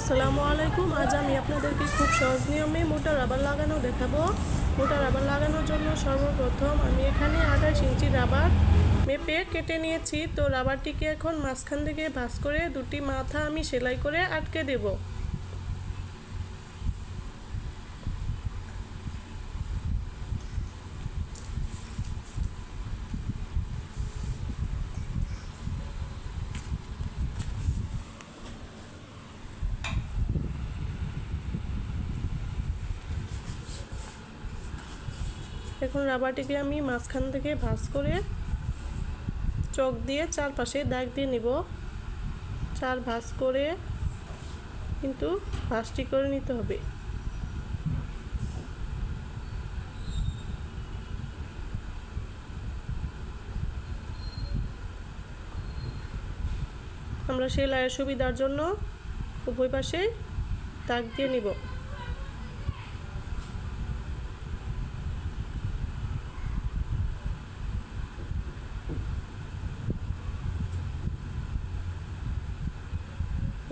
আসসালামু আলাইকুম। আজ আমি আপনাদেরকে খুব সহজ নিয়মে মোটা রাবার লাগানো দেখাবো। মোটা রাবার লাগানোর জন্য সর্বপ্রথম আমি এখানে 28 ইঞ্চি রাবার মেপে কেটে নিয়েছি। তো রাবারটিকে এখন মাঝখান থেকে ভাঁজ করে দুটি মাথা আমি সেলাই করে আটকে দেব। এখন রাবারটিকে আমি মাঝখান থেকে ভাঁজ করে চক দিয়ে চারপাশে দাগ দিয়ে নিব। চার ভাঁজ করে কিন্তু ভাঁজটি করে নিতে হবে। আমরা সেলাইয়ের সুবিধার জন্য উভয় পাশে দাগ দিয়ে নিব।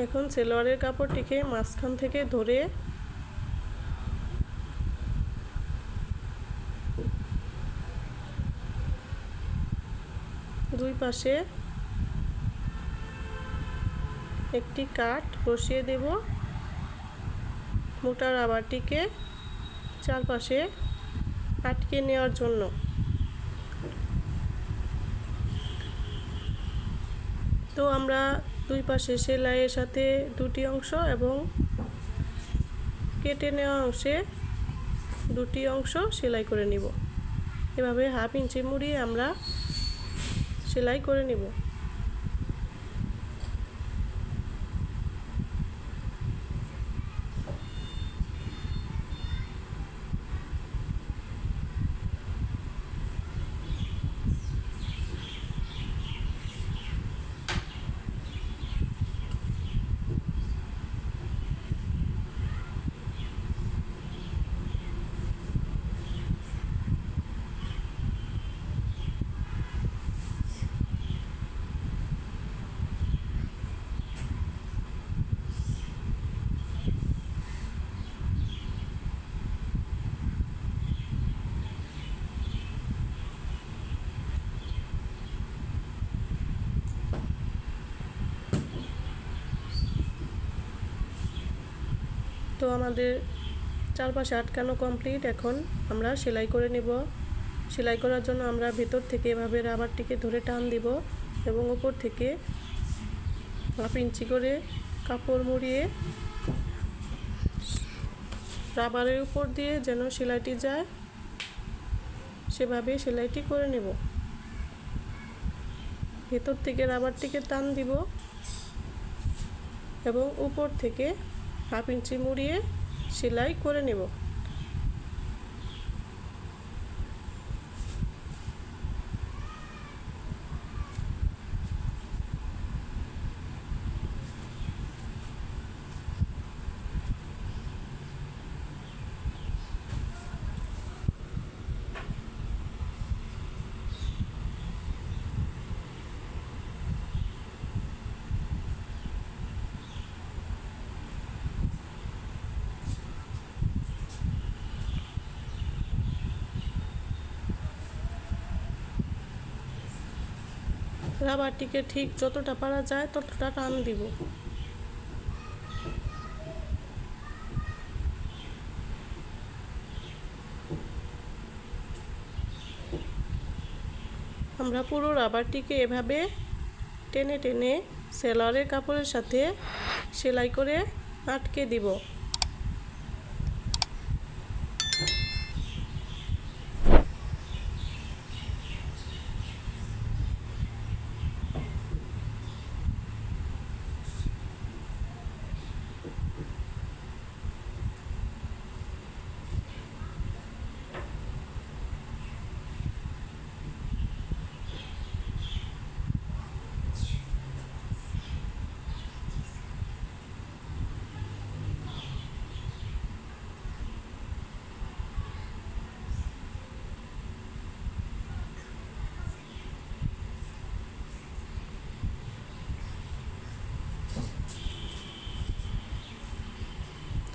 এখন সেলোয়ারের কাপড়টিকে মাঝখান থেকে ধরে দুই পাশে একটি কাট বসিয়ে দেব। মোটা রাবারটিকে চারপাশে আটকে নেওয়ার জন্য। তো আমরা দুই পাশে সেলাইয়ের সাথে দুটি অংশ এবং কেটে নেওয়া অংশে দুটি অংশ সেলাই করে নিব। এভাবে হাফ ইঞ্চি মুড়িয়ে আমরা সেলাই করে নিব। তো আমাদের চারপাশে আটকানো কমপ্লিট। এখন আমরা সেলাই করে নেব। সেলাই করার জন্য আমরা ভেতর থেকে এভাবে রাবারটিকে ধরে টান দিব এবং উপর থেকে হাফ ইঞ্চি করে কাপড় মুড়িয়ে রাবারের উপর দিয়ে যেন সেলাইটি যায় সেভাবে সেলাইটি করে নেব। ভেতর থেকে রাবারটিকে টান দিব এবং উপর থেকে হাফ ইঞ্চি মুড়িয়ে সেলাই করে নেব। রাবারটিকে ঠিক যতটা পারা যায় ততটা টান দিব। আমরা পুরো রাবারটিকে এভাবে টেনে টেনে সেলোয়ারের কাপড়ের সাথে সেলাই করে আটকে দিব।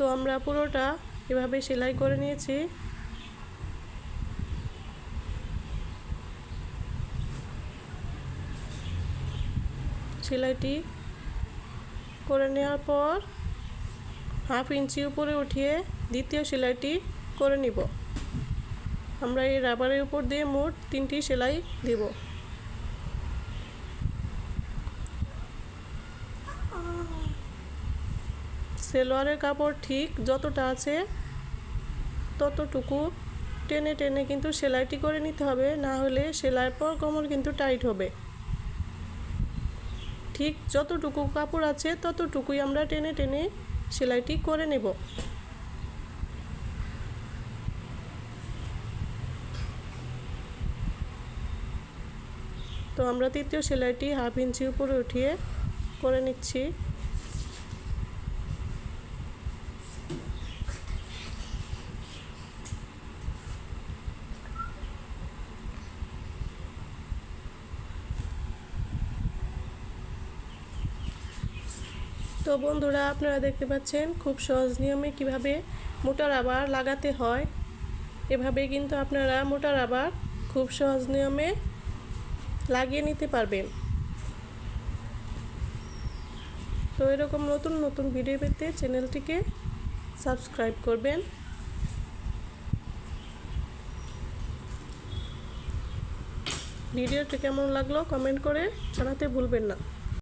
তো আমরা পুরোটা এভাবে সেলাই করে নিয়েছি। সেলাইটি করে নেওয়ার পর 1/2 ইঞ্চি উপরে উঠিয়ে দ্বিতীয় সেলাইটি করে নিব। আমরা এই রাবারের উপর দিয়ে মোট 3টি সেলাই দিব। সেলোয়ারের কাপড় ঠিক যতটা আছে ততটুকু টেনে টেনে কিন্তু সেলাইটি করে নিতে হবে, না হলে সেলাইয়ের পর কোমর কিন্তু টাইট হবে। ঠিক যতটুকু কাপড় আছে ততটুকুই আমরা টেনে টেনে সেলাইটি করে নেব। তো আমরা তৃতীয় সেলাইটি 1/2 ইঞ্চি উপরে উঠিয়ে করে নিচ্ছি। তো বন্ধুরা, আপনারা দেখতে পাচ্ছেন খুব সহজ নিয়মে কিভাবে মোটা রাবার লাগাতে হয়। এভাবে কিন্তু আপনারা মোটা রাবার খুব সহজ নিয়মে লাগিয়ে নিতে পারবেন। তো এরকম নতুন নতুন ভিডিও পেতে চ্যানেলটিকে সাবস্ক্রাইব করবেন। ভিডিওটি কেমন লাগলো কমেন্ট করে জানাতে ভুলবেন না।